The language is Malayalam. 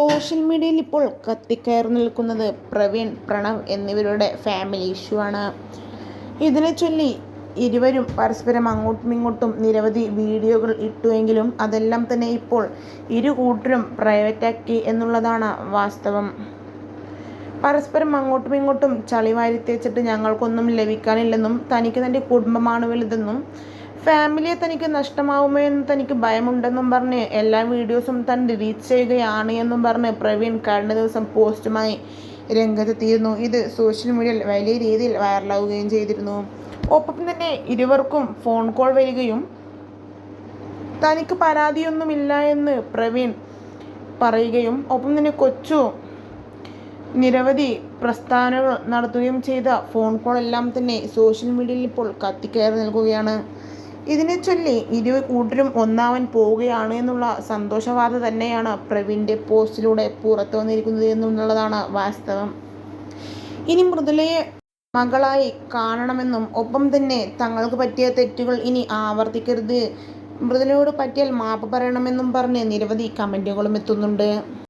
സോഷ്യൽ മീഡിയയിൽ ഇപ്പോൾ കത്തിക്കയറി നിൽക്കുന്നത് പ്രവീൺ, പ്രണവ് എന്നിവരുടെ ഫാമിലി ഇഷ്യൂ ആണ്. ഇതിനെ ചൊല്ലി ഇരുവരും പരസ്പരം അങ്ങോട്ടും ഇങ്ങോട്ടും നിരവധി വീഡിയോകൾ ഇട്ടുവെങ്കിലും അതെല്ലാം തന്നെ ഇപ്പോൾ ഇരു കൂട്ടരും പ്രൈവറ്റാക്കി എന്നുള്ളതാണ് വാസ്തവം. പരസ്പരം അങ്ങോട്ടും ഇങ്ങോട്ടും ചളി വാരിത്തേച്ചിട്ട് ഞങ്ങൾക്കൊന്നും ലഭിക്കാനില്ലെന്നും തനിക്ക് തൻ്റെ കുടുംബമാണ് വലുതെന്നും ഫാമിലിയെ തനിക്ക് നഷ്ടമാവുമോ എന്ന് തനിക്ക് ഭയമുണ്ടെന്നും പറഞ്ഞ് എല്ലാ വീഡിയോസും താൻ ഡിലീറ്റ് ചെയ്യുകയാണ് എന്നും പറഞ്ഞ് പ്രവീൺ കഴിഞ്ഞ ദിവസം പോസ്റ്റുമായി രംഗത്തെത്തിയിരുന്നു. ഇത് സോഷ്യൽ മീഡിയയിൽ വലിയ രീതിയിൽ വൈറലാവുകയും ചെയ്തിരുന്നു. ഒപ്പം തന്നെ ഇരുവർക്കും ഫോൺ കോൾ വരികയും തനിക്ക് പരാതിയൊന്നുമില്ല എന്ന് പ്രവീൺ പറയുകയും ഒപ്പം തന്നെ കൊച്ചു നിരവധി പ്രസ്താവനകൾ നടത്തുകയും ചെയ്ത ഫോൺ കോൾ എല്ലാം തന്നെ സോഷ്യൽ മീഡിയയിൽ ഇപ്പോൾ കത്തിക്കയറി നിൽക്കുകയാണ്. ഇതിനെ ചൊല്ലി ഇരു കൂട്ടരും ഒന്നാവാൻ പോവുകയാണ് എന്നുള്ള സന്തോഷ വാർത്ത തന്നെയാണ് പ്രവീണിൻ്റെ പോസ്റ്റിലൂടെ പുറത്തു വന്നിരിക്കുന്നത് എന്നുള്ളതാണ് വാസ്തവം. ഇനി മൃദുലയെ മകളായി കാണണമെന്നും ഒപ്പം തന്നെ തങ്ങൾക്ക് പറ്റിയ തെറ്റുകൾ ഇനി ആവർത്തിക്കരുത്, മൃദുലയോട് പറ്റിയാൽ മാപ്പ് പറയണമെന്നും പറഞ്ഞ് നിരവധി കമൻറ്റുകളും എത്തുന്നുണ്ട്.